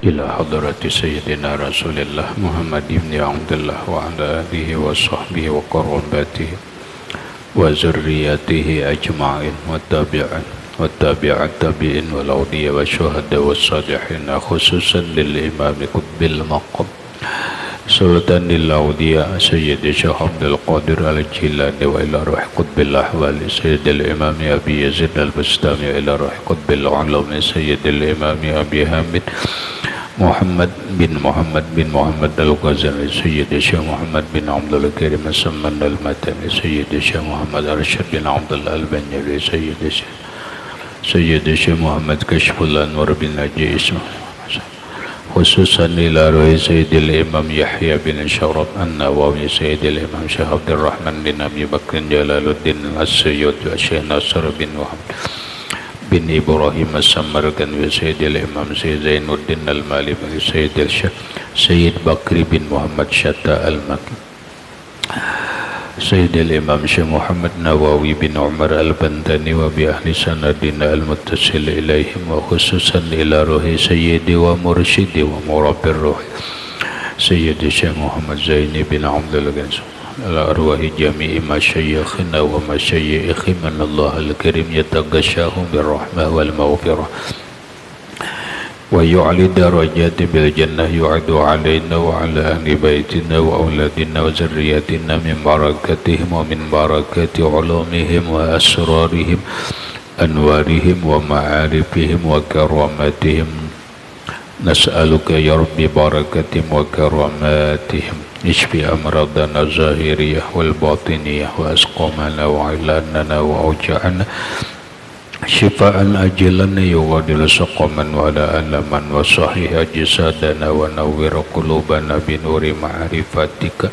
إلى حضرة سيدنا رسول الله محمد بن عبد الله وعلى آله وصحبه وقرباته وذريته أجمعين والتابع التابعين والأولياء والشهداء والصالحين خصوصا للإمام قطب المقام سلطان الأولياء سيد الشيخ عبد القادر الجيلاني وإلى روح قطب الأحوال سيد الإمام أبي يزيد البستامي إلى روح قطب العلوم سيد الإمام أبي حامد محمد بن محمد الغزالي سيد الشيخ محمد بن عبد الكريم السمان المدني سيد الشيخ محمد أرشد بن عبد الله البنجلي سيد الشيخ محمد كشف الأنوار بن نجي اسمه خصوصا إلى روح سيد الإمام يحيى بن شرف النووي سيد الإمام شيخ عبد الرحمن بن أبي بكر جلال الدين السيوطي والشيخ ناصر بن وهب بن إبراهيم السمرقندي وسيد الإمام سيد زين الدين المالكي سيد الشيخ سيد بكر بن محمد شتا المكي سيد الإمام شيخ محمد نواوي بن عمر البنداني وبأهل سندنا المتصل إليهم وخصوصا إلى روح سيدي ومرشدي ومربي الروح سيد الشيخ محمد زيني بن عبد الغني على أرواح جميع مشايخنا ومشايخ من الله الكريم يتغشاهم بالرحمة والمغفرة ويعلي درجات بالجنة يعد علينا وعلى أهل بيتنا وأولادنا وذرياتنا من بركاتهم ومن بركات علومهم وأسرارهم أنوارهم ومعارفهم وكراماتهم نسألك يا رب بركاتهم وكراماتهم اشفي أمراضنا الظاهرية والباطنية وأسقامنا وعلاننا وأوجاعنا شفاء أجلا يغادر سقما ولا ألما وصحيح جسادنا ونور قلوبنا بنور معرفتك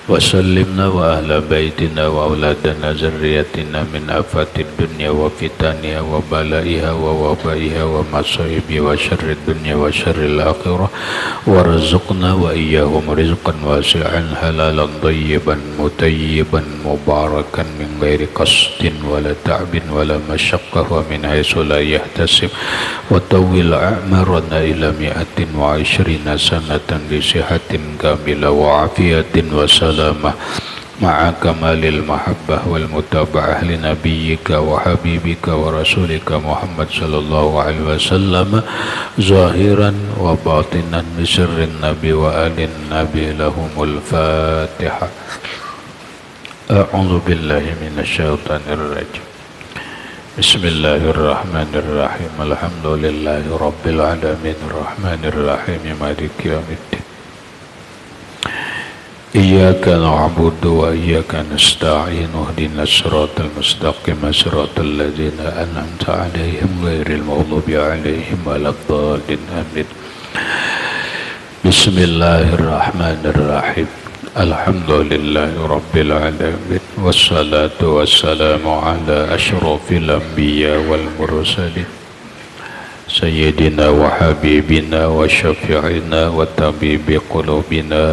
وسلمنا وأهل بيتنا وأولادنا ذريتنا من آفات الدنيا وفتنها وبلائها ووبائها ومصائب وشر الدنيا وشر الآخرة ورزقنا وإياهم رزقا واسعا حلالا طيبا مطيبا مباركا من غير قصد ولا تعب ولا مشقة ومن حيث لا يحتسب وطول أعمارنا إلى 120 سنة بصحة كاملة وعافية وسلامة مع كمال المحبة والمتابعة لنبيك وحبيبك ورسولك محمد صلى الله عليه وسلم ظاهرا وباطنا بسر النبي وآل النبي لهم الفاتحة. أعوذ بالله من الشيطان الرجيم. بسم الله الرحمن الرحيم. الحمد لله رب العالمين الرحمن الرحيم مالك يوم الدين. إياك نعبد وإياك نستعين اهدنا الصراط المستقيم صراط الذين أنعمت عليهم غير المغضوب عليهم ولا الضالين آمين. بسم الله الرحمن الرحيم. الحمد لله رب العالمين والصلاة والسلام على أشرف الأنبياء والمرسلين سيدنا وحبيبنا وشفيعنا وطبيب قلوبنا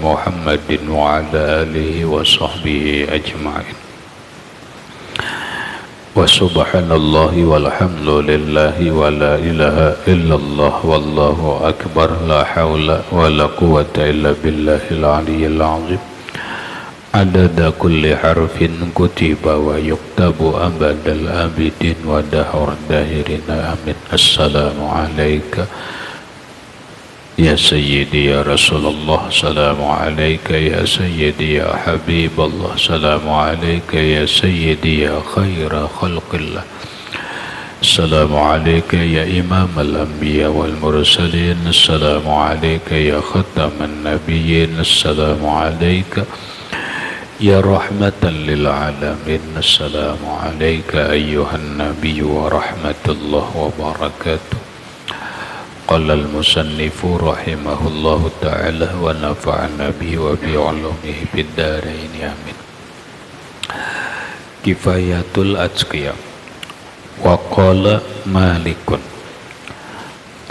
محمد وعلى آله وصحبه أجمعين. وسبحان الله والحمد لله ولا إله إلا الله والله أكبر لا حول ولا قوة إلا بالله العلي العظيم عدد كل حرف كتب ويكتب أبد الآبدين ودهر الداهرين آمين. السلام عليك يا سيدي يا رسول الله سلام عليك يا سيدي يا حبيب الله سلام عليك يا سيدي يا خير خلق الله السلام عليك يا إمام الأنبياء والمرسلين السلام عليك يا ختم النبيين السلام عليك يا رحمة للعالمين السلام عليك أيها النبي ورحمة الله وبركاته. قال المصنف رحمه الله تعالى ونفعنا به وبعلومه في الدارين آمين. كفاية الأتقياء. وقال مالك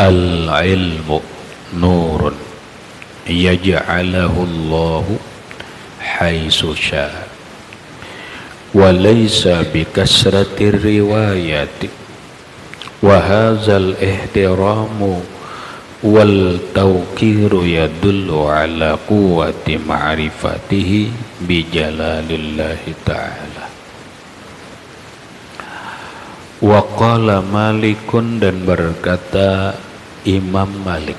العلم نور يجعله الله حيث شاء وليس بكثرة الروايات وهذا الاحترام wal tawqiru yadullu ala quwwati ma'rifatihi bi jalalillahi ta'ala. Wa qala Malikun, dan berkata Imam Malik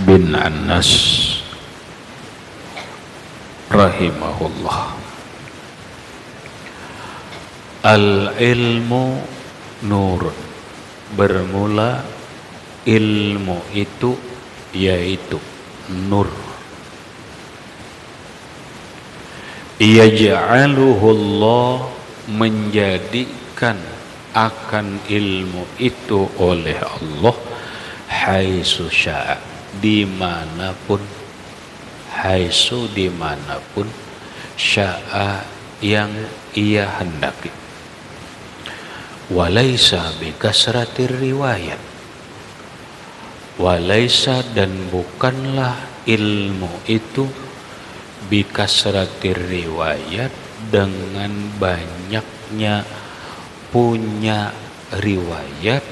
bin Anas rahimahullah, al ilmu nurun, bermula ilmu itu yaitu nur, yaj'aluhu Allah, menjadikan akan ilmu itu oleh Allah, haitsu syaa, dimanapun, haitsu dimanapun, syaa yang ia hendaki, walaisa bikasratir riwayat, walaisa, dan bukanlah ilmu itu bikasratir riwayat, dengan banyaknya punya riwayat,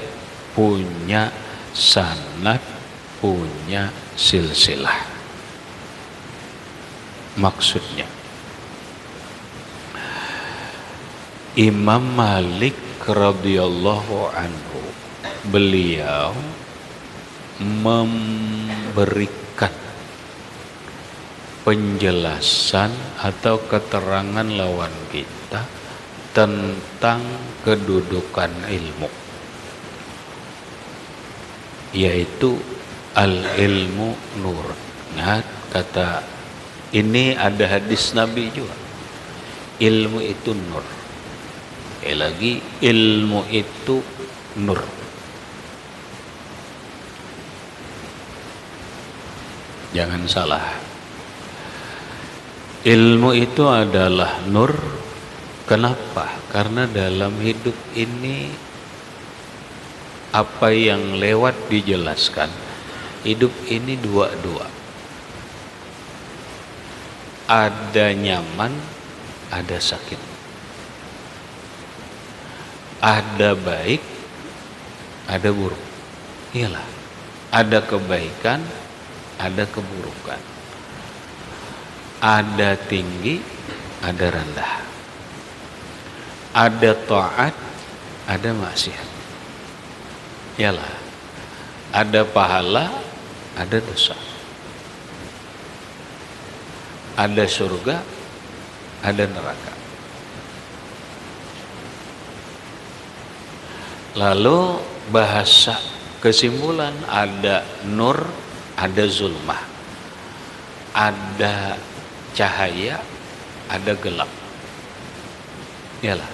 punya sanad, punya silsilah. Maksudnya Imam Malik radhiyallahu anhu, beliau memberikan penjelasan atau keterangan lawan kita tentang kedudukan ilmu, yaitu al-ilmu nur. Nah, kata ini ada hadis Nabi juga, ilmu itu nur. Lagi ilmu itu nur. Jangan salah, ilmu itu adalah nur. Kenapa? Karena dalam hidup ini apa yang lewat dijelaskan, hidup ini dua-dua, ada nyaman, ada sakit, ada baik, ada buruk. Iyalah, ada kebaikan, ada keburukan, ada tinggi, ada rendah, ada taat, ada maksiat. Iyalah, ada pahala, ada dosa, ada surga, ada neraka. Lalu bahasa kesimpulan, ada nur, ada zulmah, ada cahaya, ada gelap. Iyalah,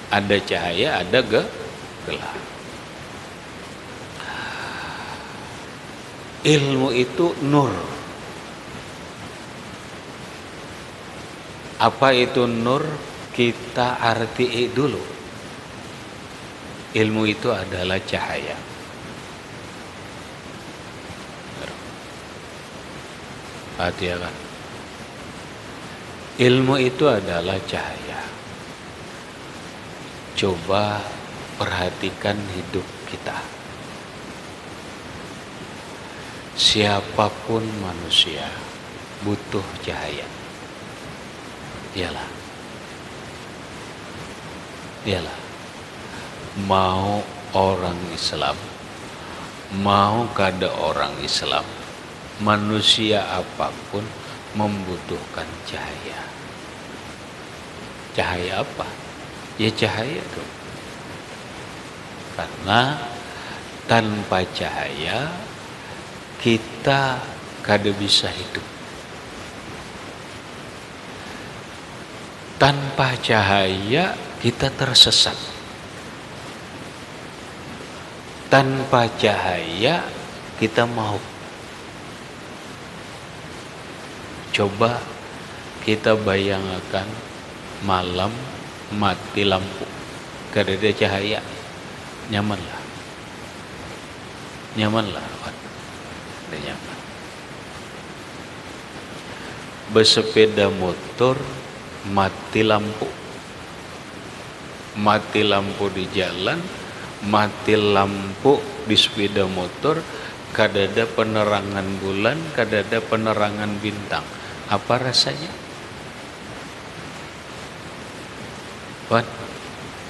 ada cahaya, ada gelap. Ilmu itu nur. Apa itu nur? Kita arti dulu. Ilmu itu adalah cahaya. Perhatikan. Ilmu itu adalah cahaya. Coba perhatikan hidup kita. Siapapun manusia butuh cahaya. Iyalah. Iyalah. Mau orang Islam, mau kada orang Islam, manusia apapun membutuhkan cahaya. Cahaya apa? Ya cahaya dong. Karena tanpa cahaya kita kada bisa hidup. Tanpa cahaya kita tersesat. Tanpa cahaya kita mau. Coba kita bayangkan malam mati lampu, kada ada cahaya, nyamanlah. Nyamanlah, ada nyaman. Bersepeda motor mati lampu di jalan, mati lampu di sepeda motor, kadada penerangan bulan, kadada penerangan bintang. Apa rasanya? Wan,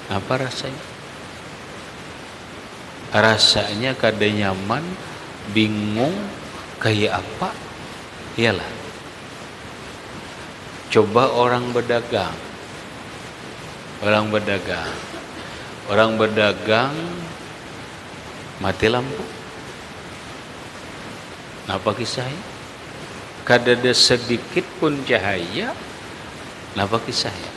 apa rasanya? Rasanya kada nyaman, bingung, kayak apa? Iyalah. Coba orang berdagang. Orang berdagang mati lampu. Napa kisahnya? Kadada sedikit pun cahaya. Napa kisahnya?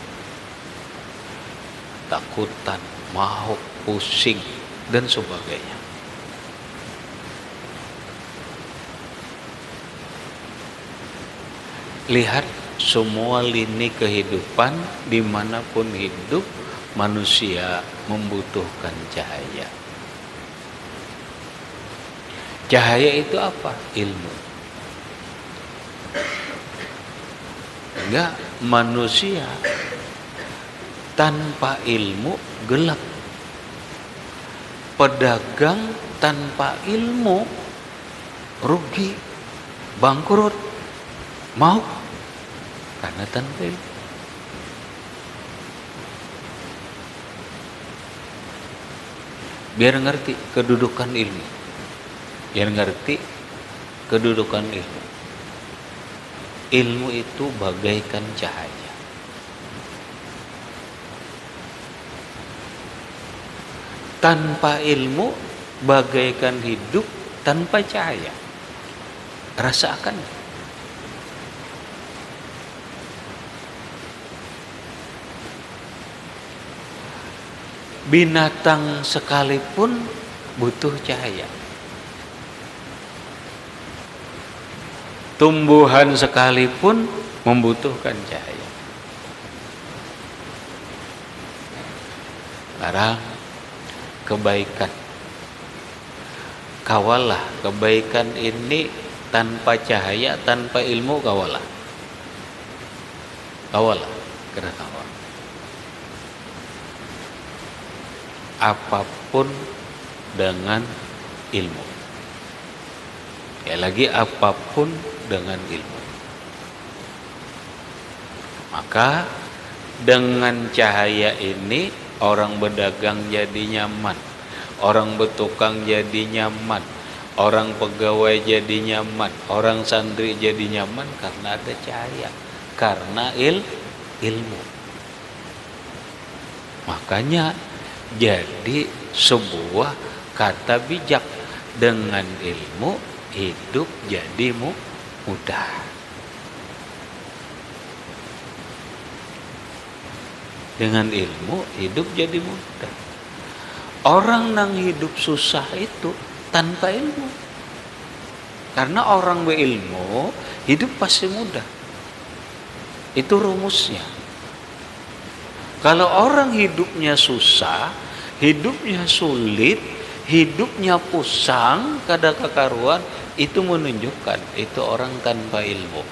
Takutan, mahok, pusing, dan sebagainya. Lihat semua lini kehidupan, dimanapun hidup, manusia membutuhkan cahaya. Cahaya itu apa? Ilmu. Enggak, manusia tanpa ilmu gelap. Pedagang tanpa ilmu rugi, bangkrut, mau karena tanpa ilmu. Biar ngerti kedudukan ilmu. Biar ngerti kedudukan ilmu. Ilmu itu bagaikan cahaya. Tanpa ilmu bagaikan hidup tanpa cahaya. Rasakan. Binatang sekalipun butuh cahaya. Tumbuhan sekalipun membutuhkan cahaya. Sekarang kebaikan. Kawalah kebaikan ini tanpa cahaya, tanpa ilmu, kawalah. Kawalah, kena kawal. Apapun dengan ilmu. Ya lagi apapun dengan ilmu. Maka dengan cahaya ini orang berdagang jadi nyaman, orang bertukang jadi nyaman, orang pegawai jadi nyaman, orang santri jadi nyaman karena ada cahaya, karena ilmu. Makanya jadi sebuah kata bijak, dengan ilmu hidup jadi mudah. Dengan ilmu hidup jadi mudah. Orang yang hidup susah itu tanpa ilmu. Karena orang berilmu hidup pasti mudah. Itu rumusnya. Kalau orang hidupnya susah, hidupnya sulit, hidupnya pusang, kada kekaruan, itu menunjukkan itu orang tanpa ilmu.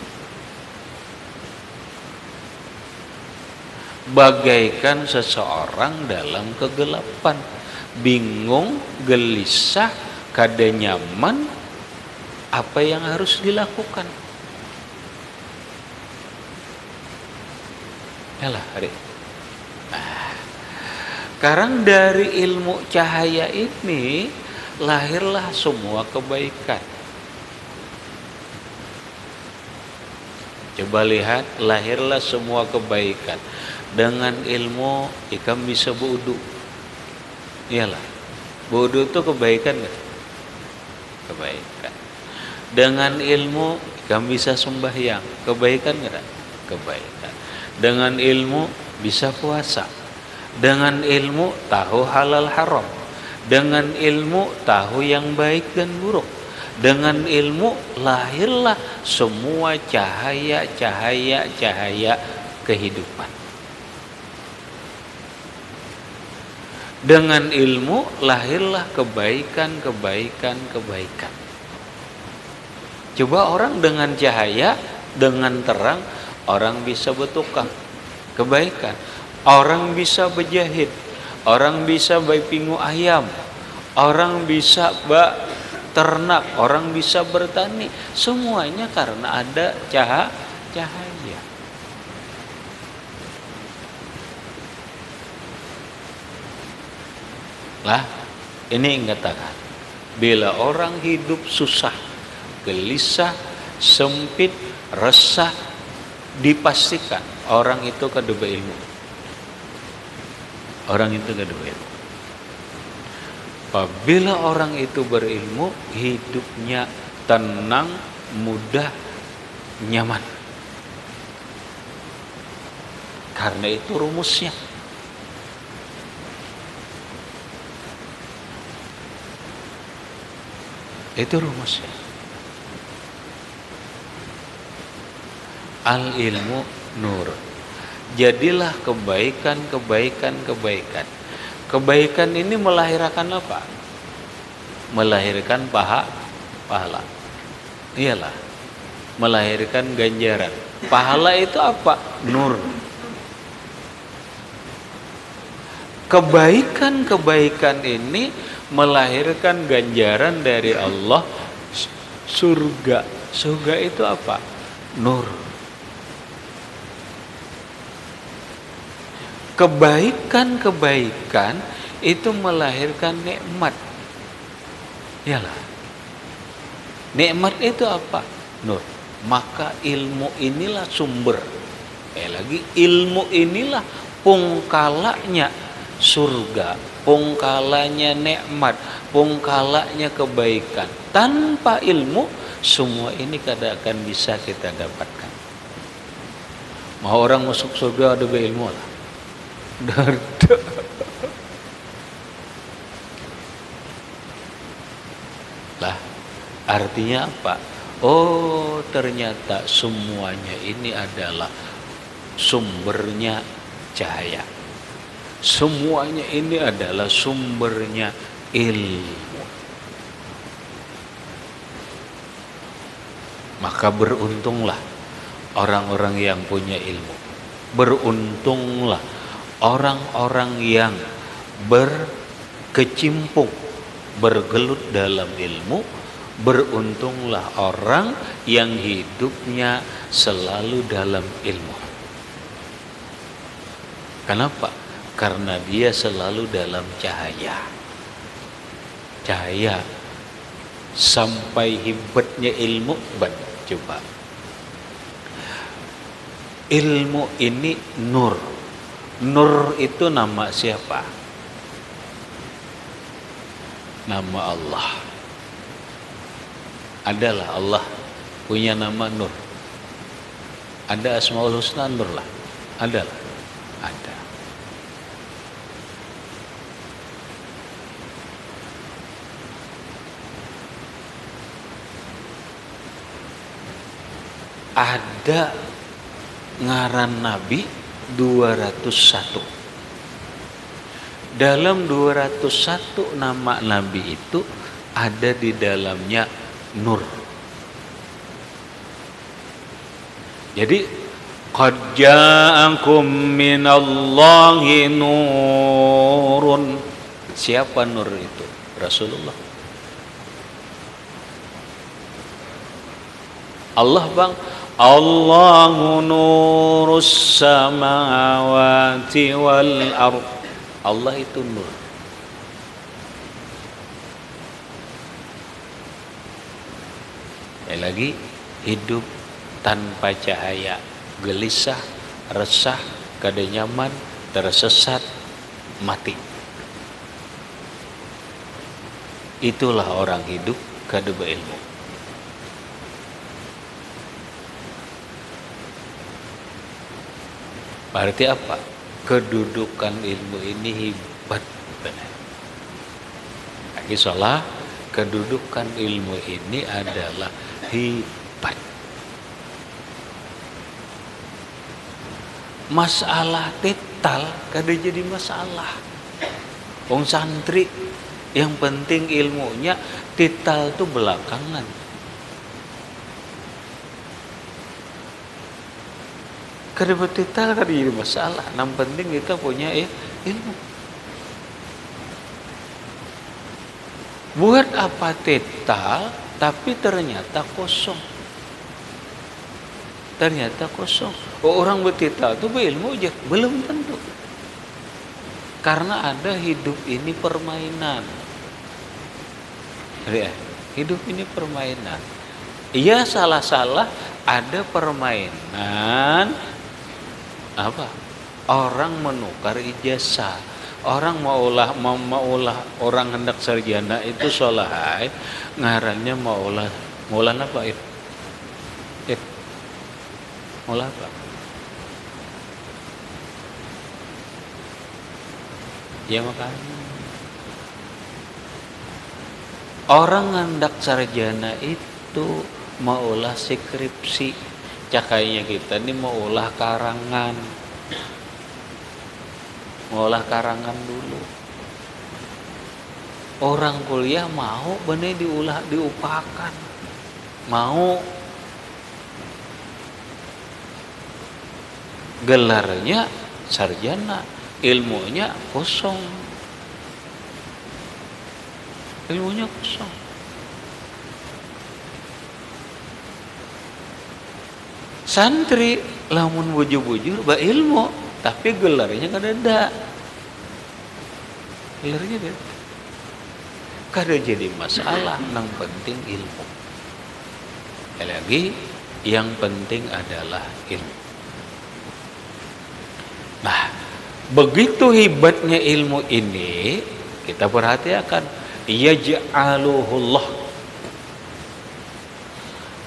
Bagaikan seseorang dalam kegelapan, bingung, gelisah, kada nyaman, apa yang harus dilakukan? Yalah, adik. Sekarang dari ilmu cahaya ini lahirlah semua kebaikan. Coba lihat, lahirlah semua kebaikan. Dengan ilmu ikan bisa berwudu. Iyalah, berwudu itu kebaikan kan? Kebaikan. Dengan ilmu ikan bisa sembahyang. Kebaikan kan? Kebaikan. Dengan ilmu bisa puasa. Dengan ilmu tahu halal haram. Dengan ilmu tahu yang baik dan buruk. Dengan ilmu lahirlah semua cahaya kehidupan. Dengan ilmu lahirlah kebaikan. Coba orang dengan cahaya, dengan terang, orang bisa bertukang kebaikan. Orang bisa berjahit, orang bisa baipingu ayam, orang bisa ternak, orang bisa bertani, semuanya karena ada cahaya. Lah, ini katakan, bila orang hidup susah, gelisah, sempit, resah, dipastikan orang itu kada berilmu. Orang itu kada berilmu. Apabila orang itu berilmu, hidupnya tenang, mudah, nyaman. Karena itu rumusnya. Itu rumusnya. Al ilmu nur. Jadilah kebaikan. Kebaikan ini melahirkan apa? Melahirkan pahala. Iyalah. Melahirkan ganjaran. Pahala itu apa? Nur. Kebaikan ini melahirkan ganjaran dari Allah, surga. Surga itu apa? Nur. Kebaikan itu melahirkan nikmat. Iyalah. Nikmat itu apa? Nur. Maka ilmu inilah sumber. Lagi ilmu inilah pungkalanya surga, pungkalanya nikmat, pungkalanya kebaikan. Tanpa ilmu semua ini kada akan bisa kita dapatkan. Mau orang masuk surga ada berilmu lah. Lah, artinya apa? Oh, ternyata semuanya ini adalah sumbernya cahaya. Semuanya ini adalah sumbernya ilmu. Maka beruntunglah orang-orang yang punya ilmu. Beruntunglah orang-orang yang berkecimpung, bergelut dalam ilmu. Beruntunglah orang yang hidupnya selalu dalam ilmu. Kenapa? Karena dia selalu dalam cahaya. Cahaya. Sampai hebatnya ilmu. Coba. Ilmu ini nur. Nur itu nama siapa? Nama Allah. Adalah Allah punya nama Nur. Ada Asmaul Husna Nur lah. Adalah. Ada. Ada ngaran Nabi 201. Dalam 201 nama Nabi itu ada di dalamnya nur. Jadi qad ja'akum minallahi nurun. Siapa nur itu? Rasulullah. Allah bang, Allahu nurus samawati wal ardh. Allah itu nur. Lagi hidup tanpa cahaya, gelisah, resah, kada nyaman, tersesat, mati. Itulah orang hidup kada berilmu. Berarti apa? Kedudukan ilmu ini hebat benar. Lagi salah, kedudukan ilmu ini adalah hebat. Masalah tital kada jadi masalah. Wong santri yang penting ilmunya, tital itu belakangan. Kada tital kada jadi masalah. Yang penting kita punya ilmu. Buat apa teta tapi ternyata kosong. Ternyata kosong. Orang berteta itu berilmu aja, belum tentu. Karena ada hidup ini permainan. Ya, hidup ini permainan. Iya, salah-salah ada permainan apa? Orang menukar ijazah. Orang maulah orang hendak sarjana itu solahai, ngarannya maulah apa itu? Maulah apa? Ya makanya orang hendak sarjana itu maulah skripsi. Cakainya kita ini maulah karangan. Maulah karangan dulu. Orang kuliah mau bener diupakan. Mau gelarnya sarjana, ilmunya kosong. Ilmunya kosong. Santri lamun bujur-bujur ba ilmu, tapi gelarnya kada ada. Gelarnya ada. Kada jadi masalah, yang penting ilmu. Lagi yang penting adalah ilmu. Nah, begitu hebatnya ilmu ini, kita perhatikan, yaj'aluhullah.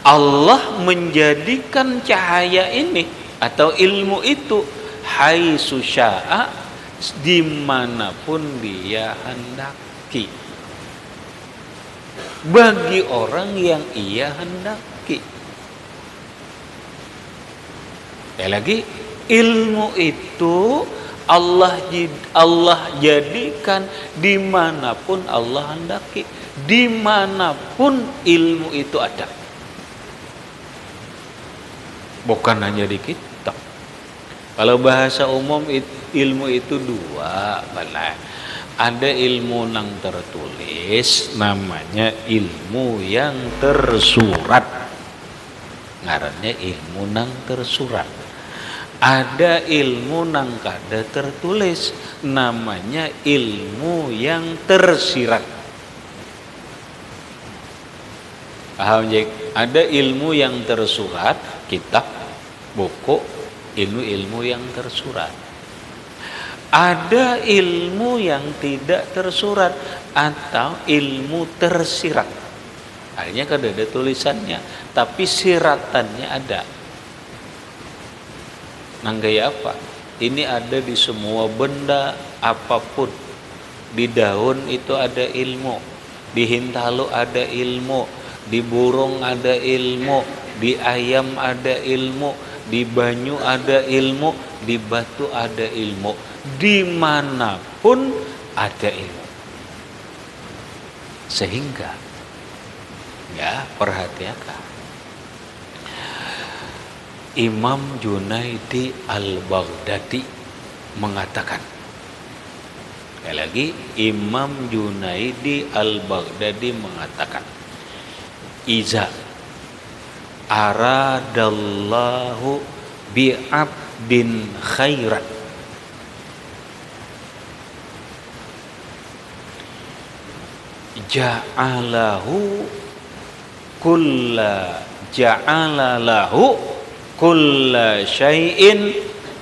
Allah menjadikan cahaya ini atau ilmu itu haitsu syaa, dimanapun dia hendaki, bagi orang yang ia hendaki. Lagi ilmu itu Allah jadikan dimanapun Allah hendaki, dimanapun ilmu itu ada, bukan hanya di kitab. Kalau bahasa umum ilmu itu dua, malah ada ilmu yang tertulis, namanya ilmu yang tersurat, ngarannya ilmu yang tersurat. Ada ilmu nang kada tertulis, namanya ilmu yang tersirat. Paham, Jek? Ada ilmu yang tersurat, kitab, buku, ilmu-ilmu yang tersurat. Ada ilmu yang tidak tersurat atau ilmu tersirat. Artinya kada ada tulisannya, tapi siratannya ada. Nanggaya apa? Ini ada di semua benda apapun. Di daun itu ada ilmu, di hintalu ada ilmu, di burung ada ilmu, di ayam ada ilmu, di banyu ada ilmu, di batu ada ilmu, dimanapun ada ilmu. Sehingga ya, perhatikan, Imam Junaidi Al-Baghdadi mengatakan, sekali lagi, Imam Junaidi Al-Baghdadi mengatakan, iza aradallahu bi'abdin khairan ja'alahu kulla syai'in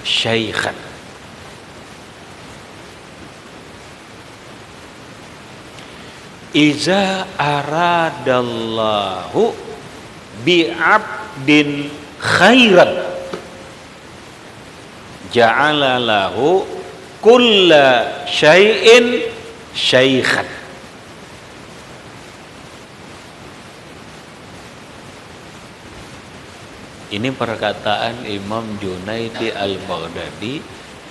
syaikhan. Iza aradallahu bi'abdin khairan ja'ala lahu kulla syai'in syaikhan. Ini perkataan Imam Junaidi Al-Baghdadi,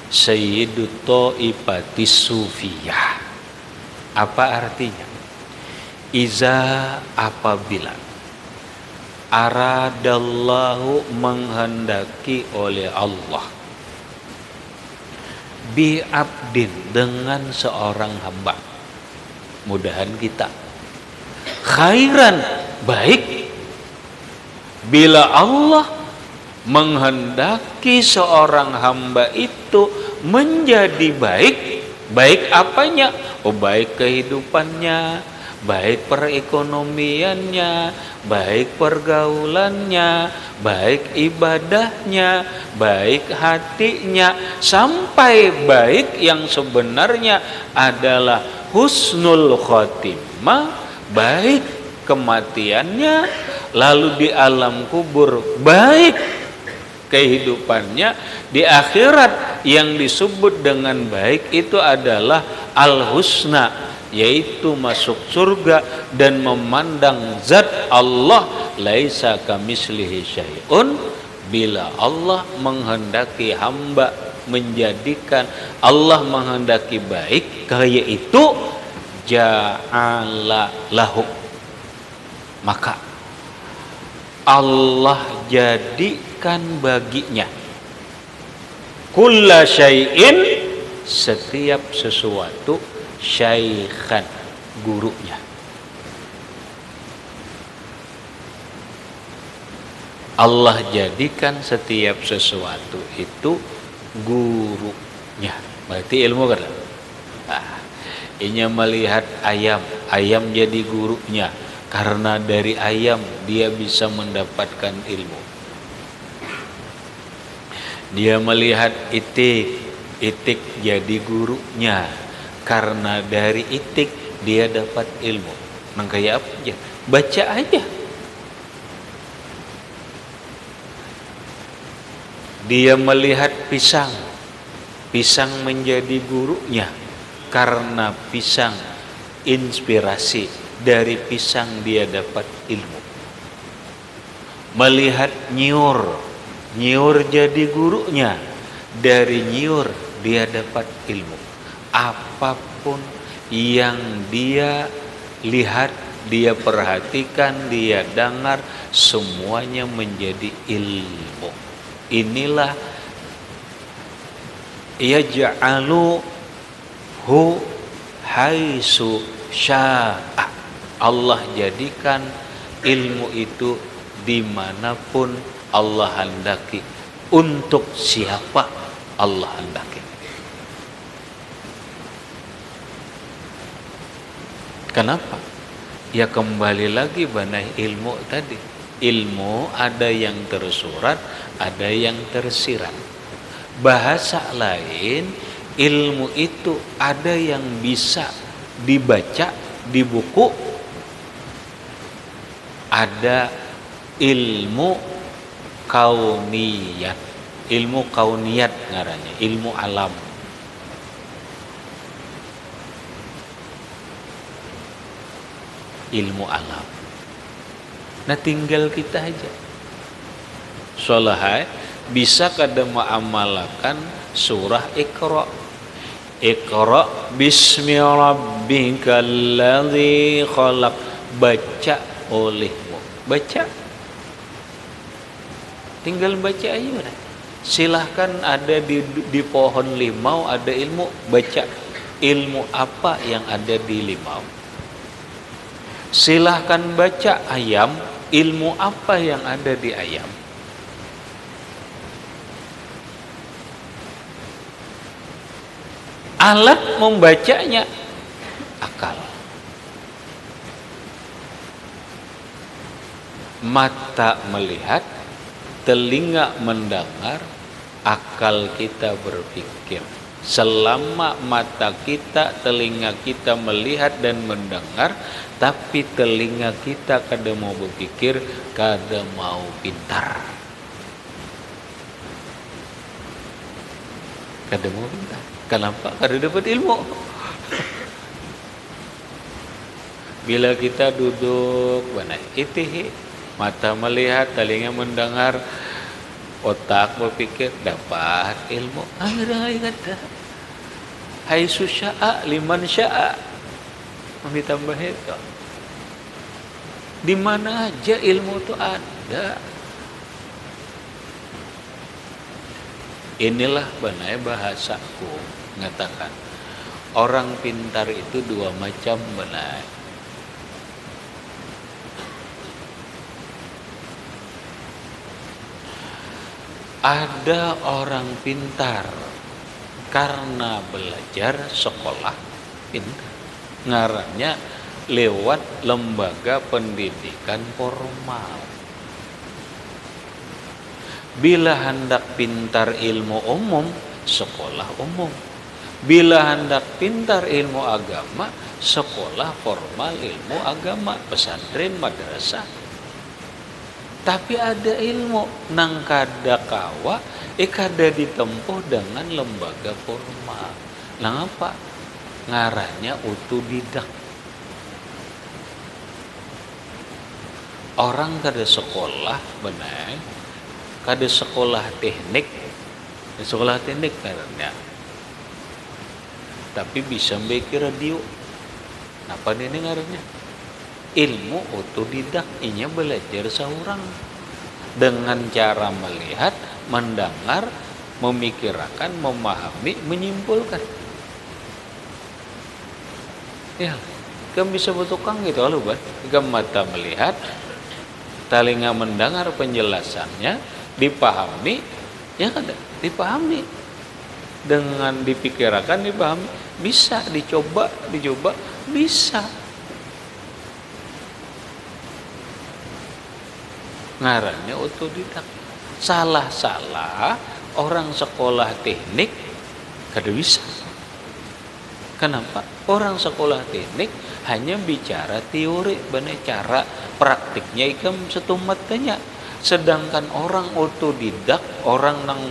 Sayyidu Thaifatis Sufiyah. Apa artinya? Iza, apabila aradallahu, menghendaki oleh Allah, bi'abdin, dengan seorang hamba. Mudahan kita khairan, baik. Bila Allah menghendaki seorang hamba itu menjadi baik, baik apanya? Oh, baik kehidupannya, baik perekonomiannya, baik pergaulannya, baik ibadahnya, baik hatinya, sampai baik yang sebenarnya adalah husnul khotimah, baik kematiannya, lalu di alam kubur baik kehidupannya, di akhirat yang disebut dengan baik itu adalah al-husna, yaitu masuk surga dan memandang zat Allah, laisa kamislihi syai'un. Bila Allah menghendaki hamba menjadikan, Allah menghendaki baik, kaya itu ja'ala lahu, maka Allah jadikan baginya kulla syai'in, setiap sesuatu, syaikhan, gurunya. Allah jadikan setiap sesuatu itu gurunya. Berarti ilmu kan? Nah, ini melihat ayam, ayam jadi gurunya. Karena dari ayam dia bisa mendapatkan ilmu. Dia melihat itik, itik jadi gurunya. Karena dari itik dia dapat ilmu. Nah, kayak apa aja? Baca aja. Dia melihat pisang, pisang menjadi gurunya. Karena pisang inspirasi, dari pisang dia dapat ilmu. Melihat nyiur, nyiur jadi gurunya. Dari nyiur dia dapat ilmu. Apapun yang dia lihat, dia perhatikan, dia dengar, semuanya menjadi ilmu. Inilah yaj'aluhu haitsu sya'a. Allah jadikan ilmu itu dimanapun Allah hendaki, untuk siapa Allah hendaki. Kenapa? Ya kembali lagi pada ilmu tadi. Ilmu ada yang tersurat, ada yang tersirat. Bahasa lain, ilmu itu ada yang bisa dibaca di buku, ada ilmu kauniyat, ilmu kauniyat ngarannya, ilmu alam. Ilmu alam. Nah, tinggal kita aja. Solahai bisa kada mengamalkan surah Iqra. Iqra bismi rabbikal ladzi khalaq. Baca olehmu, baca, tinggal baca aja udah. Silahkan ada di pohon limau ada ilmu, baca ilmu apa yang ada di limau. Silahkan baca ayam, ilmu apa yang ada di ayam. Alat membacanya akal. Mata melihat, telinga mendengar, akal kita berpikir. Selama mata kita, telinga kita melihat dan mendengar, tapi telinga kita kada mau berpikir, kada mau pintar. Kada mau pintar. Kenapa? Kada dapat ilmu. Bila kita duduk, itihi, mata melihat, telinga mendengar, otak berpikir, dapat ilmu. Ada kata, hai susya'a liman sya'a. Ditambah itu. Di mana aja ilmu itu ada. Inilah benai bahasaku mengatakan orang pintar itu dua macam benai. Ada orang pintar karena belajar sekolah pintar. Ngarannya lewat lembaga pendidikan formal. Bila hendak pintar ilmu umum, sekolah umum. Bila hendak pintar ilmu agama, sekolah formal ilmu agama, pesantren, madrasah. Tapi ada ilmu nang kada kawa, kada ditempuh dengan lembaga formal. Nang apa? Ngarannya autodidak. Orang kada sekolah benar, kada sekolah teknik karena tapi bisa bikin radio. Apa ini ngarannya? Ilmu autodidak, inya belajar seorang dengan cara melihat, mendengar, memikirkan, memahami, menyimpulkan. Ya, kan bisa bertukang gitu loh, Bang. Kan mata melihat, telinga mendengar penjelasannya, dipahami, ya kan? Dipahami. Dengan dipikirkan, dipahami, bisa dicoba, bisa. Ngarannya autodidak. Salah orang sekolah teknik kada bisa. Kenapa? Orang sekolah teknik hanya bicara teori, benar cara praktiknya ikam setumatnya. Sedangkan orang autodidak, orang yang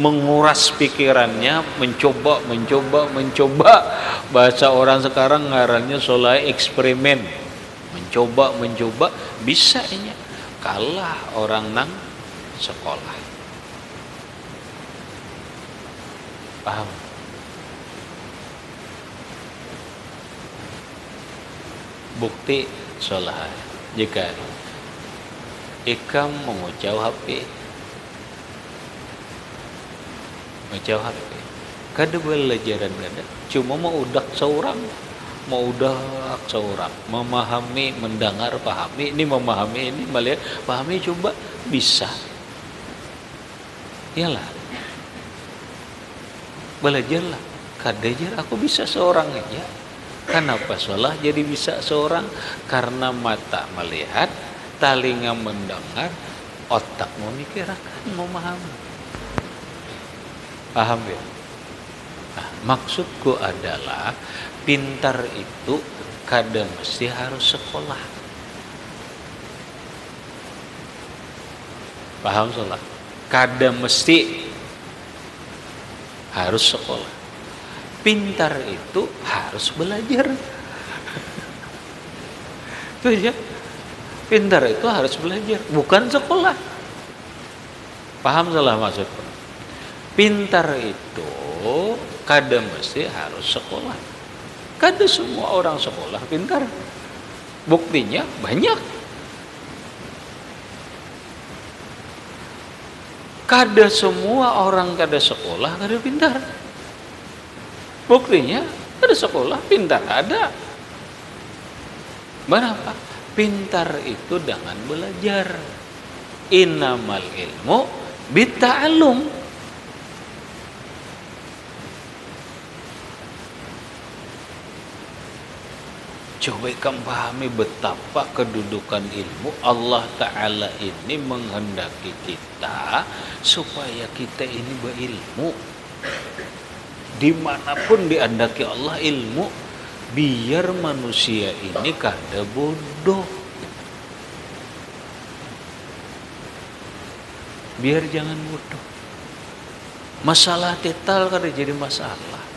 menguras pikirannya, mencoba. Bahasa orang sekarang ngarannya soal eksperimen. Mencoba, bisa ini. Kalah orang nang sekolah. Paham? Bukti solah jika ikam mengucau HP, kada belajaran kada, cuma mau udak seorang, memahami, mendengar, pahami, ini memahami, ini melihat, pahami, coba, bisa. Iyalah. Belajarlah. Kadajar aku bisa seorang aja. Kenapa salah jadi bisa seorang? Karena mata melihat, telinga mendengar, otak memikirkan, memahami. Paham ya? Nah, maksudku adalah pintar itu kada mesti harus sekolah. Paham salah? Kada mesti harus sekolah. Pintar itu harus belajar. Itu aja. Pintar itu harus belajar, bukan sekolah. Paham salah maksudku? Pintar itu kada mesti harus sekolah. Kada semua orang sekolah pintar. Buktinya banyak. Kada semua orang kada sekolah kada pintar. Buktinya kada sekolah pintar ada. Kenapa? Pintar itu dengan belajar. Innamal ilmu bitta'allum. Coba kamu pahami betapa kedudukan ilmu. Allah Ta'ala ini menghendaki kita supaya kita ini berilmu. Dimanapun diandaki Allah ilmu, biar manusia ini kada bodoh. Biar jangan bodoh. Masalah tetal kada jadi masalah.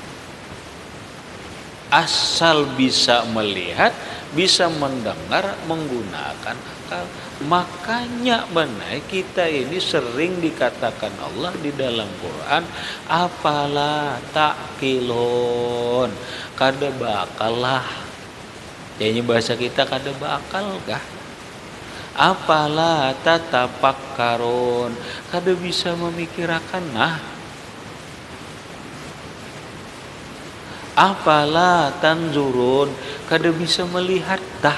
Asal bisa melihat, bisa mendengar, menggunakan akal. Makanya benar kita ini sering dikatakan Allah di dalam Quran, apalah ta'qilun, kada bakal lah. Jadi bahasa kita kada bakal kah? Apalah tatafakkarun, kada bisa memikirkan nah. Apalah tanzurun, kada bisa melihat dah.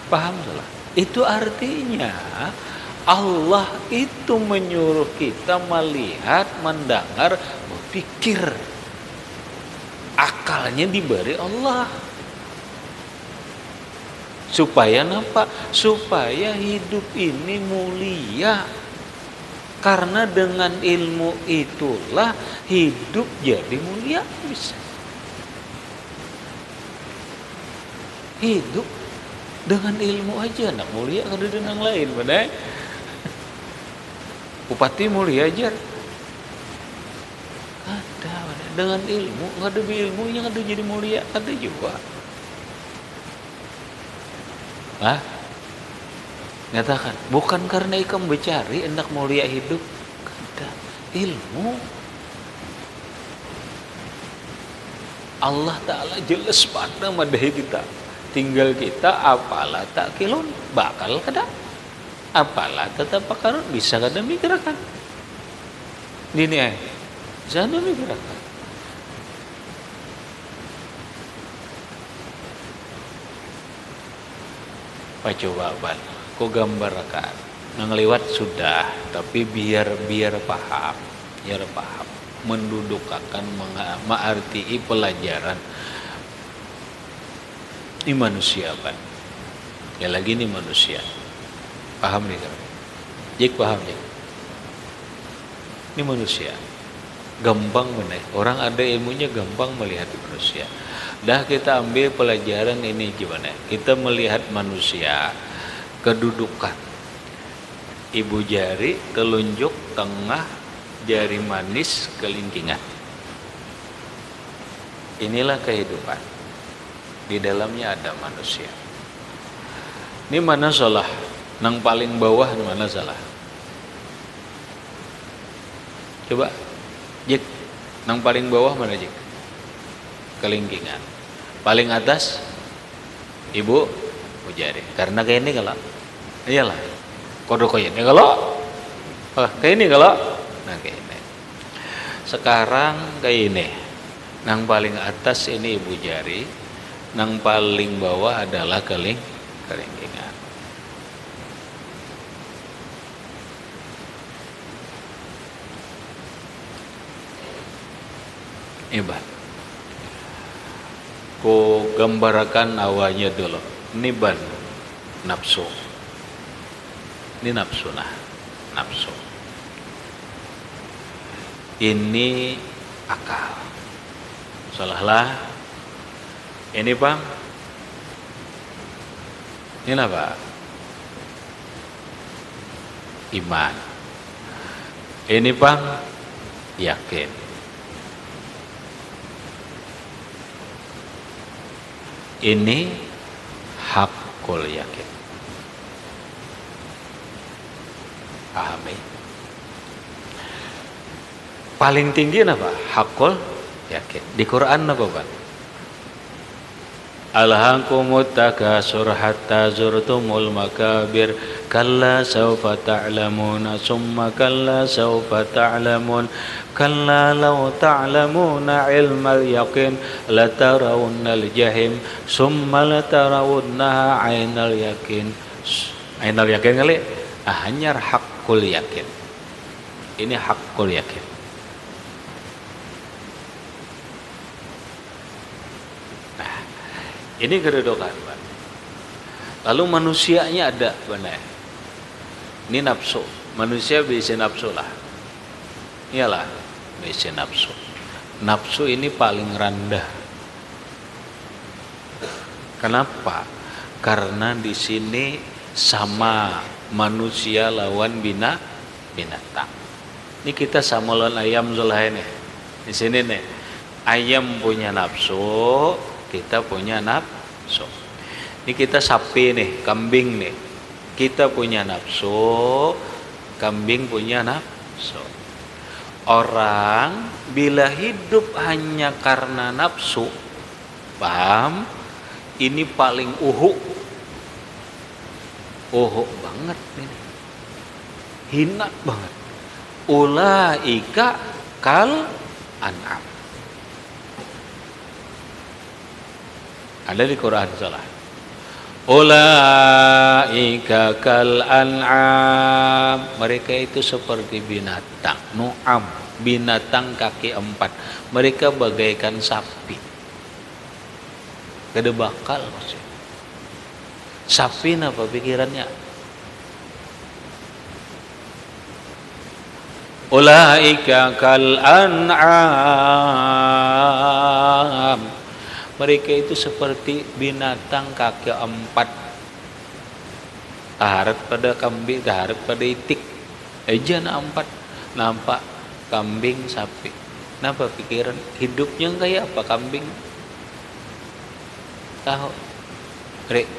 Paham salah? Itu artinya Allah itu menyuruh kita melihat, mendengar, berpikir. Akalnya diberi Allah. Supaya apa? Supaya hidup ini mulia. Karena dengan ilmu itulah hidup jadi mulia bisa. Hidup dengan ilmu aja nak mulia kada dengan lain benar. Bupati mulia aja. Ada dengan ilmu, nggak ada ilmunya nggak ada jadi mulia, ada juga. Nyatakan bukan karena ikam bercari hendak mulia hidup, ada ilmu. Allah Ta'ala jelas pada madahi kita. Tinggal kita apalah tak kilon bakal kada. Apalah tetap pakarun bisa kada mikirkan. Ini jangan mikirkan. Pacoba ko gambarkan. Ngelewat sudah, tapi biar paham, mendudukkan mengarti pelajaran. Ini manusia kan, ya lagi ini manusia, paham nih kan? Jik paham ya? Ini manusia, gampang benar. Orang ada ilmunya gampang melihat manusia. Dah kita ambil pelajaran ini gimana? Kita melihat manusia, kedudukan, ibu jari, telunjuk, tengah, jari manis, kelingkingan. Inilah kehidupan. Di dalamnya ada manusia. Ini mana salah? Nang paling bawah mana salah? Coba, Jik. Nang paling bawah mana Jik? Kelingkingan. Paling atas ibu jari. Karena kayak ini kalau, iyalah. Kodok kayak ini kalau, kayak ini kalau, nah kayak ini. Sekarang kayak ini. Nang paling atas ini ibu jari. Nang paling bawah adalah kelingkingan. Iban. Ku gambarkan awalnya dulu. Ini ban nafsu. Ini nafsu nah, nafsu. Ini akal. Salahlah. Ini bang, ini apa? Iman. Ini bang, yakin. Ini hakul yakin. Pahami? Paling tinggi apa? Hakul yakin. Di Quran apa bang? Alhaakumut takasur hatta zurtumul makabir kalla sawfa ta'lamuna summa kalla sawfa ta'lamun kalla law ta'lamuna ilmal yaqin latarawunnal jahim summa latarawunnaha ainal yakin. Ainal yakin kali hanyar hakul yakin. Ini hakul yakin. Ini kedudukan, Pak. Lalu manusianya ada benar. Ini nafsu. Manusia bisa nafsu lah. Iyalah, bisa nafsu. Nafsu ini paling rendah. Kenapa? Karena di sini sama manusia lawan binatang. Ini kita sama lawan ayam zulhain nih. Di sini nih, ayam punya nafsu. Kita punya nafsu. Ini kita sapi nih, kambing nih. Kita punya nafsu, kambing punya nafsu. Orang bila hidup hanya karena nafsu, paham? Ini paling uhuk banget ini. Hina banget. Ulaika kal an'am. Ada di Quran salah. Ulaika kal an'am, mereka itu seperti binatang. Nu'am, binatang kaki 4. Mereka bagaikan sapi. Kada bakal maksudnya. Sapi apa pikirannya? Ulaika kal an'am, mereka itu seperti binatang kaki 4. Taharat pada kambing, taharat pada itik. Ejana 4. Nampak kambing, sapi. Nampak pikiran hidupnya kayak apa kambing? Tahu? Rek.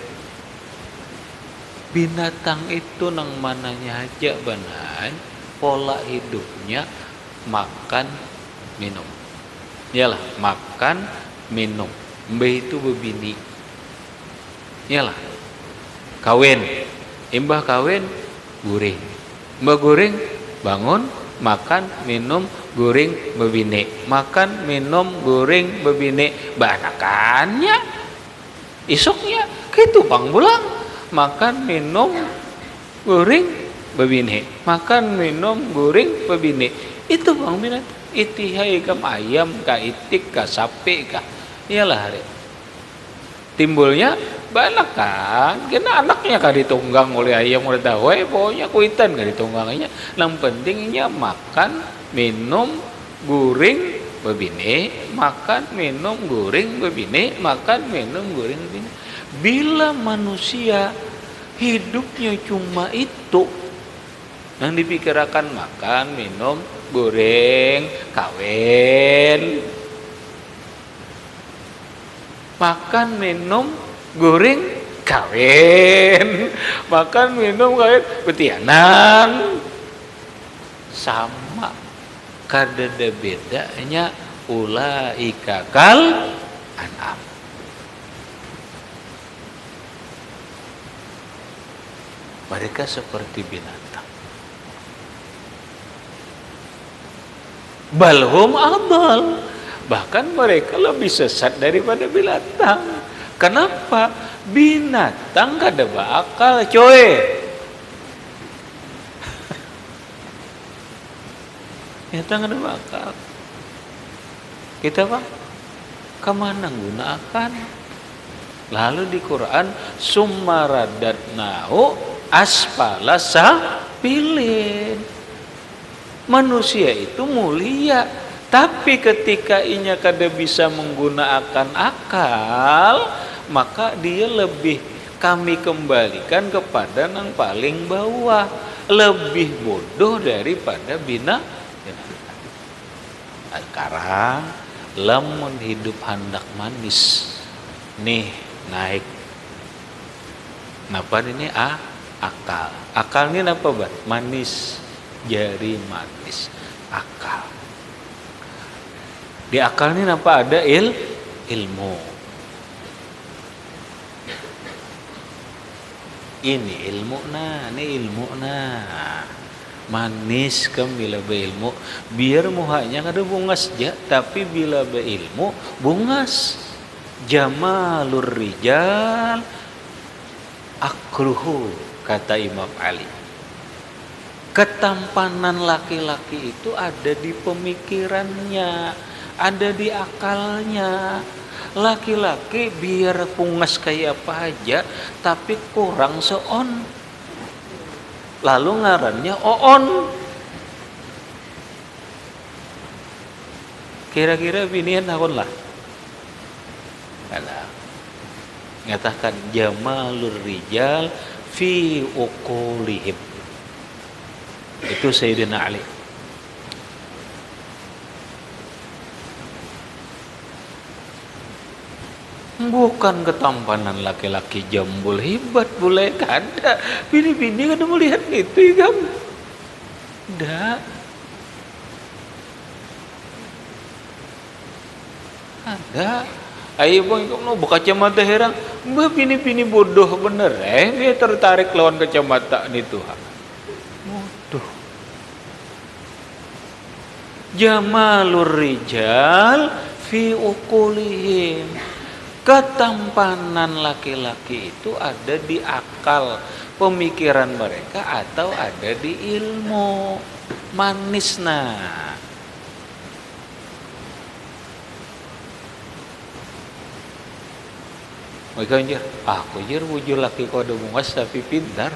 Binatang itu nang mananya aja banan, pola hidupnya makan, minum. Iyalah, makan, minum. Mbah itu bebini. Iyalah. Kawin. Imbah kawin goreng. Mbah goreng bangun, makan, minum, goreng, bebini. Makan, minum, goreng, bebini. Banakannya isuknya gitu bang bulang. Makan, minum, goreng, bebini. Makan, minum, goreng, bebini. Itu bang minat. Itihai kam ayam ka itik ka sapi ka. Iyalah hari. Timbulnya banyak kan, kena anaknya kan ditunggang oleh ayam oleh tahu, pokoknya kuitan kan ditunggangnya. Yang pentingnya makan, minum, goreng, bebini, makan, minum, goreng, bebini, makan, minum, goreng, bebini. Bila manusia hidupnya cuma itu, yang dipikirkan makan, minum, goreng, kawin, makan, minum, goreng, kawin, makan, minum, kawin, betianan, sama, kada ada bedanya. Ulaika kal an'am, mereka seperti binatang. Balhum adal, bahkan mereka lebih sesat daripada binatang. Kenapa? Binatang kada bakal coy. Binatang kada bakal. Kita pak kemana gunakan? Lalu di Quran summa radatnahu asfala safilin. Manusia itu mulia, tapi ketika inya kada bisa menggunakan akal, maka dia lebih kami kembalikan kepada yang paling bawah, lebih bodoh daripada binatang. Sekarang lamun hidup hendak manis nih naik. Napa ini akal. Akal ini apa bat? Manis. Jari manis, akal. Di akal ini apa ada ilmu. Ini ilmu manis kam bila beilmu, biar muhanya kada bungas ja, tapi bila beilmu bungas. Jamalur rijal akruhu, kata Imam Ali. Ketampanan laki-laki itu ada di pemikirannya, ada di akalnya. Laki-laki biar pungas kayak apa aja, tapi kurang seon. Lalu ngarannya oon. Kira-kira binian nakon lah. Ngatakan jamalur rijal fi uqulihim. Itu Sayyidina Ali. Bukan ketampanan laki-laki jambul hebat boleh kada. Bini-bini kada melihat itu kan. Tidak. Ada. Ayo bang, kamu buka kacamata herang. Mbak bini-bini bodoh bener. Dia tertarik lawan kacamata itu. Bodoh. Jamalur rijal fi uqulihim. Ketampanan laki-laki itu ada di akal pemikiran mereka atau ada di ilmu manis. Nah, mereka anjir, aku anjir wujud laki kode muas tapi pintar.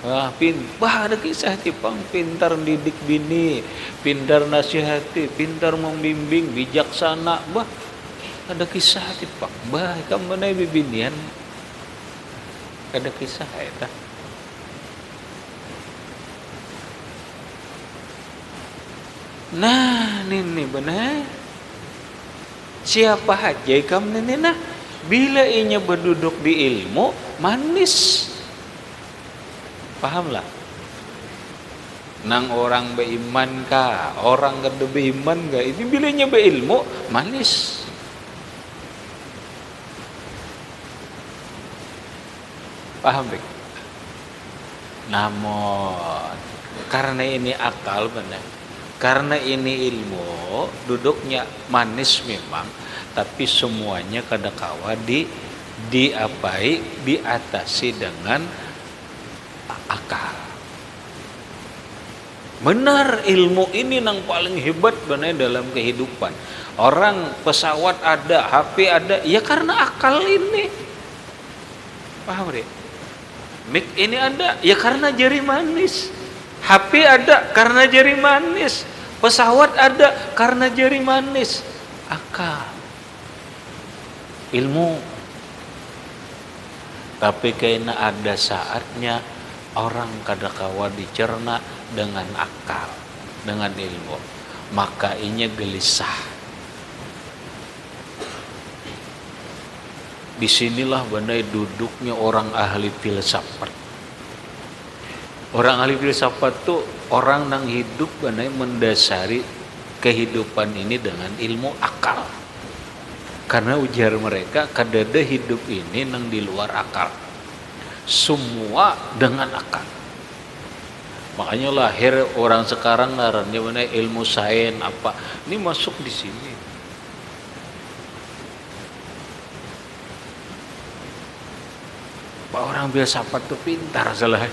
Ada kisah tipang pintar didik bini, pintar nasihati, pintar membimbing, bijaksana. Ada kisah tipang. Kamu mana bibinian? Ada kisah eta. Nah, ini benar. Siapa aja kamu ini nah? Bila inya berduduk di ilmu manis. Pahamlah? Nang orang beriman kah? Orang kada beriman kah? Itu bila inya berilmu manis. Paham bek? Namun karena ini akal benar. Karena ini ilmu, duduknya manis memang, tapi semuanya kadakawa diapai, diatasi dengan akal. Benar, ilmu ini yang paling hebat benar dalam kehidupan. Orang pesawat ada, HP ada, ya karena akal ini. Paham deh? Mic ini ada, ya karena jari manis. HP ada karena jari manis. Pesawat ada karena jari manis. Akal. Ilmu. Tapi kayaknya ada saatnya orang kadakawa dicerna dengan akal, dengan ilmu. Maka inya gelisah. Disinilah bandai duduknya orang ahli filsafat. Orang ahli filsafat tuh orang yang hidup bandai mendasari kehidupan ini dengan ilmu akal. Karena ujar mereka kadada hidup ini nang di luar akal. Semua dengan akal. Makanya lahir orang sekarang ngarannya mana ilmu sains apa. Ini masuk di sini. Orang filsafat tuh pintar salah.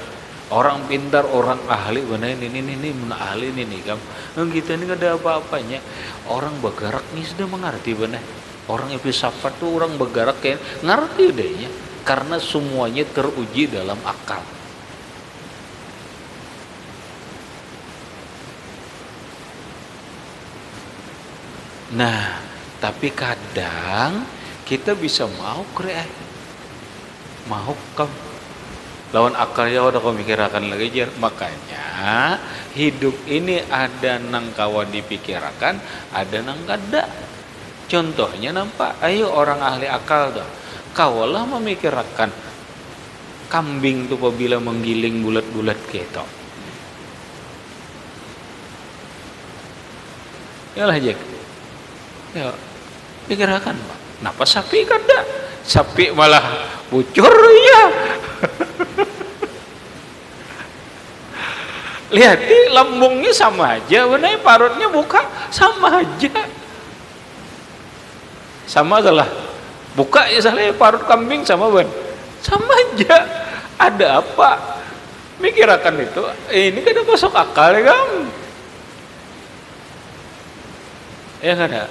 Orang pintar, orang ahli, benar ini mana ahli ini kamu. Kita ini ada apa-apanya. Orang bergerak nih sudah mengerti benar. Orang filsafat tuh orang bergerak kayak ngerti dehnya. Karena semuanya teruji dalam akal. Nah, tapi kadang kita bisa mau kamu lawan akalnya udah kau mikirkan lagi jar. Makanya hidup ini ada nang kawan dipikirkan, ada nang kada. Contohnya nampak, ayo orang ahli akal tuh, kawalah memikirkan kambing tuh apabila menggiling bulat-bulat ketok. Yalah Jack. Ya, pikirkan Pak. Kenapa sapi kada? Sapi malah bucur ya. Lihat lambungnya sama aja, benar parutnya buka sama aja. Sama salah. Buka ya salah parut kambing sama ben. Sama aja. Ada apa? Mikirkan itu. Ini kan masuk akal ya kan? Ya kan ada.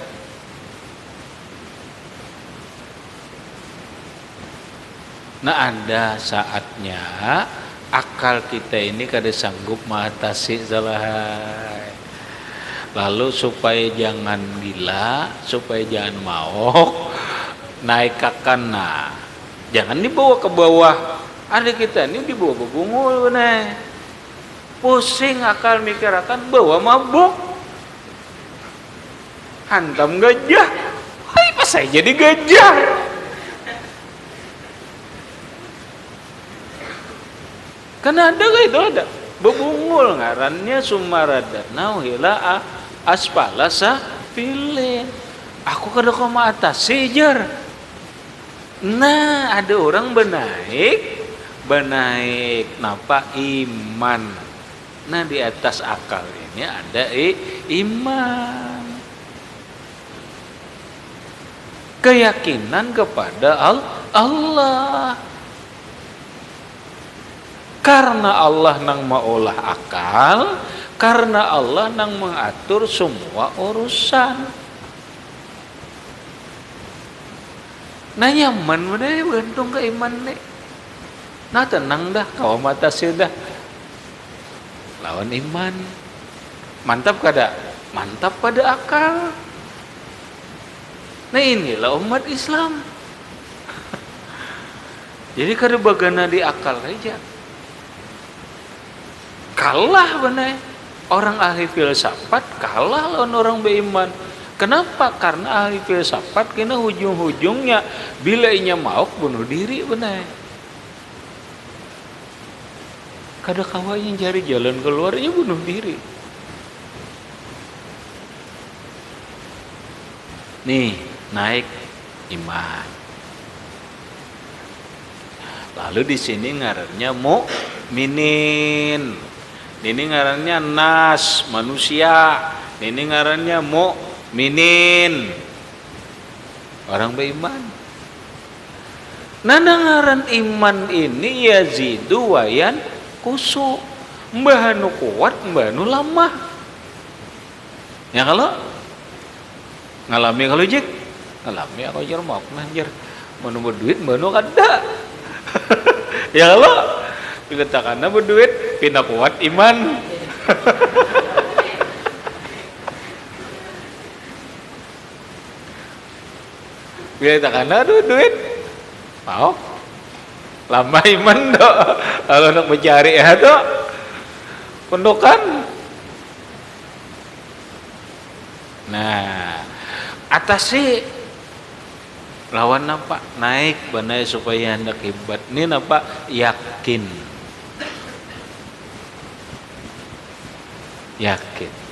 Nah ada saatnya akal kita ini kada sanggup mengatasi salah. Lalu supaya jangan gila, supaya jangan mau naikakan, nah jangan dibawa ke bawah. Ada kita ini dibawa ke bungul benar. Pusing akal mikirkan bawa mabuk. Hantam gajah. Hai pas saya jadi gajah. Karena ada itu ada bebungul ngarannya sumaradana hila aspala safilin. Aku kada kau atas sejar. Nah ada orang benaik napa iman. Nah di atas akal ini ada iman. keyakinan kepada Allah. Karena Allah nang maulah akal, karena Allah nang mengatur semua urusan. Nah nyaman bener bergantung ke iman nih. Nah tenang dah, kau mata sudah lawan iman. Mantap kada? Mantap pada akal. Nah inilah umat Islam. Jadi kada bagana di akal aja. Kalah benar. Orang ahli filsafat kalah lawan orang beriman. Kenapa? Karena ahli filsafat kena ujung-ujungnya bila inya mau bunuh diri benar. Kada kawanya cari jalan keluarnya bunuh diri. Nih naik iman. Lalu di sini ngarannya mukminin. Ini ngarannya nas, manusia. Ini ngarannya mukminin, orang beriman. Nah ngaran iman ini yazidu wayan kusu. Mbah nu kuat, mbah nu lamah. Ya kalau ngalami kalau jik ngalami aku jar mau nanjar mau berduit mau kada. Ya kalau dikatakan berduit pindah kuat iman. Bila dikatakan duit mau lama iman dok. Kalau nak mencari ya dok pendokan. Nah atas sih lawan apa naik banai supaya hendak hebat ini apa yakin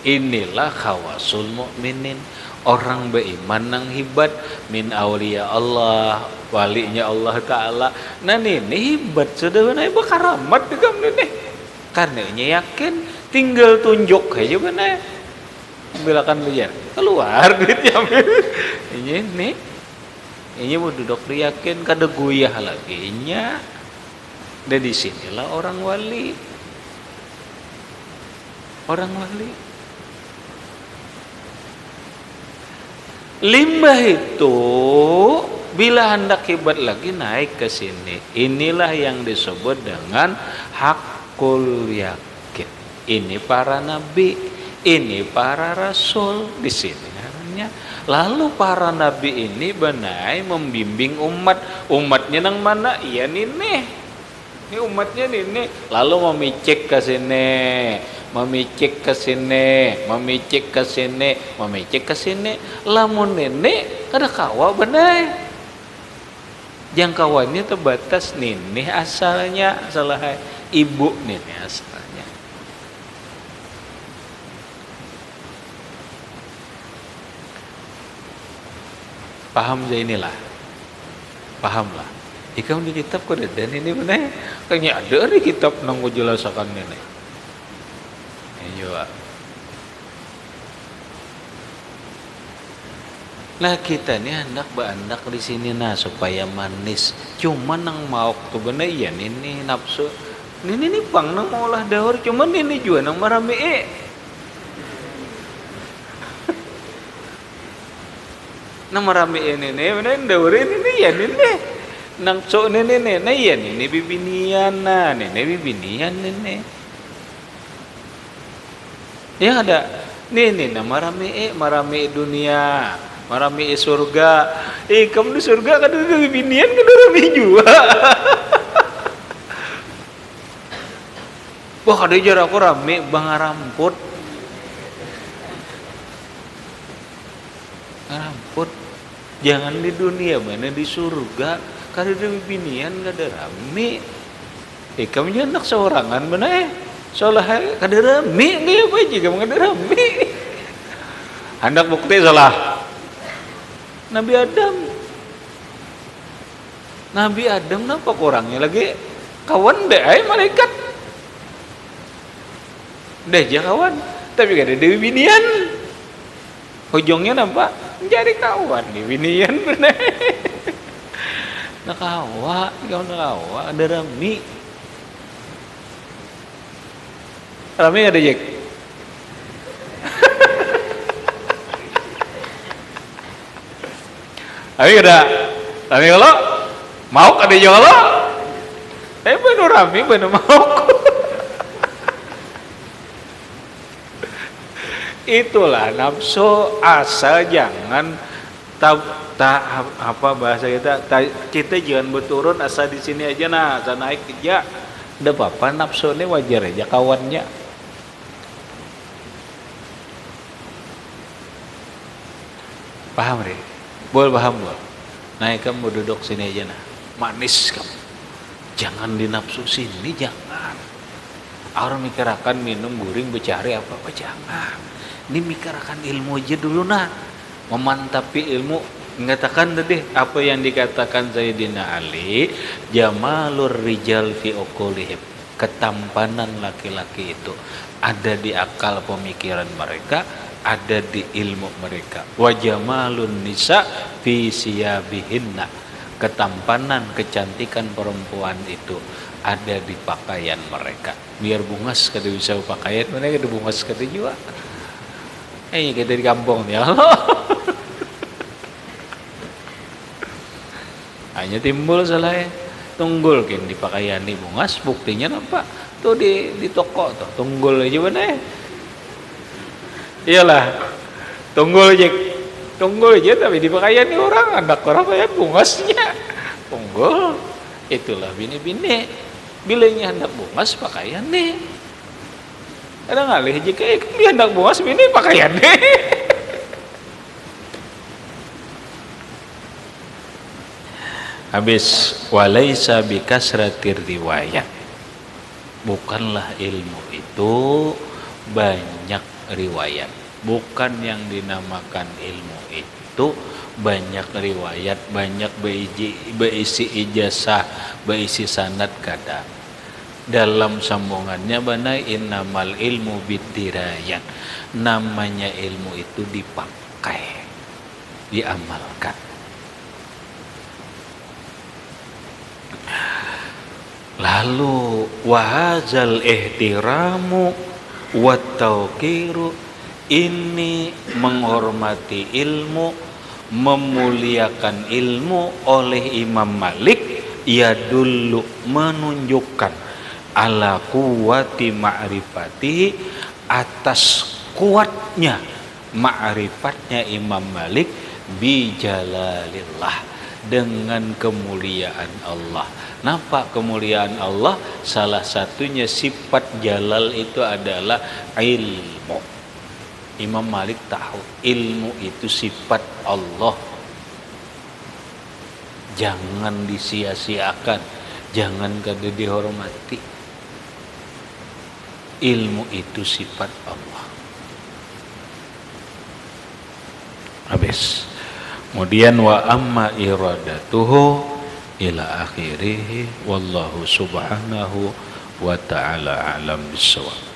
inilah khawasul mukminin, orang beriman nang hebat min aulia Allah, walinya Allah Ta'ala. Nah ini hebat sudah benar bakaramat juga nih karena ini yakin tinggal tunjuk aja benar bilakan bejar keluar duitnya ini mau duduk yakin kada goyah lagi nya. Dan di sinilah orang wali. Limbah itu bila hendak hebat lagi naik ke sini. Inilah yang disebut dengan hakul yakin. Ini para nabi, ini para rasul di sini. Lalu para nabi ini benai membimbing umatnya nang mana? Iya ini umatnya ini. Lalu memicik ke sini, memicik ke sini. Lamun nenek kada kawa benai. Jangkauannya terbatas nih asalnya salah ibu nih asalnya. Paham je inilah, pahamlah. Ikam di kitab kau dan ini benar, kayaknya ada di kitab nang jelasakan ini. Iya. Nah kita ni hendak berandak di sini supaya manis. Cuma nang mau tu benar iya ini nafsu. Ini pang nang olah daur, cuma ini juga nang marami. Nama rame ini benar daurin ini ya ini nang so ini ya ini bibinian bibinian ini ya ada ini nama rame dunia marame surga kamu di surga kan ada bibinian kan rame juga. Wah ada jarak aku rame bang ramput jangan di dunia mana di surga kada ada binian kada rame kamu jangan nak seorangan mana soalnya kada rame nggak apa aja kamu kada rame hendak bukti salah Nabi Adam napa kurangnya lagi kawan deh malaikat deh kawan tapi kada ada binian ujungnya nampak menjadi kawan di binian bener. Nakawa, kau nakawa, ada Rami. Rami ada Jack. Rami ada. Rami kalau mau ada juga lo. Bener Rami bener mau. Itulah nafsu, asal jangan apa bahasa kita jangan berturun asal di sini aja, nah asal naik aja udah apa nafsu ini wajar aja kawannya. Paham deh, boleh paham boleh. Naik kamu duduk sini aja nah, manis kamu, jangan di nafsu sini, jangan. Orang mikirkan minum guring bercari apa jangan. Ini mikirkan ilmu aja dulu nah, memantapi ilmu. Mengatakan tadi apa yang dikatakan Sayyidina Ali, jamalur rijal fi uqulihim, ketampanan laki-laki itu ada di akal pemikiran mereka, ada di ilmu mereka. Wa jamalun nisa fi siyabihinna, ketampanan kecantikan perempuan itu ada di pakaian mereka. Biar bungas kada bisa pakaian, mana kada bungas kada juga. Kita di kampung ya. Hanya timbul salah tunggul kan di pakaian di bungas, buktinya nampak tuh di toko tuh tunggul aja mana. Iyalah tunggul aja tapi di pakaian nih orang anak orang kayak bungasnya tunggul. Itulah bini-bini bilanya hendak bungas pakaian nih. Ada ngalih jika dia hendak bungas bini pakaian nih. Habis walaisa bikasratir riwayat, bukanlah ilmu itu banyak riwayat, bukan yang dinamakan ilmu itu banyak riwayat, banyak berisi ijazah, berisi sanad kada. Dalam sambungannya bana innamal ilmu bidirayat, namanya ilmu itu dipakai, diamalkan. Lalu wahazal ihtiramu wat tauqiru, ini menghormati ilmu, memuliakan ilmu oleh Imam Malik, ya dulu menunjukkan ala quwwati ma'rifatihi, atas kuatnya ma'rifatnya Imam Malik bi jalalillah, dengan kemuliaan Allah. Nampak kemuliaan Allah, salah satunya sifat jalal itu adalah ilmu. Imam Malik tahu ilmu itu sifat Allah, jangan disia-siakan, jangan kada dihormati. Ilmu itu sifat Allah. Habis. Kemudian wa amma iradatuhu ila akhirih wallahu subhanahu wa ta'ala alam bisawab.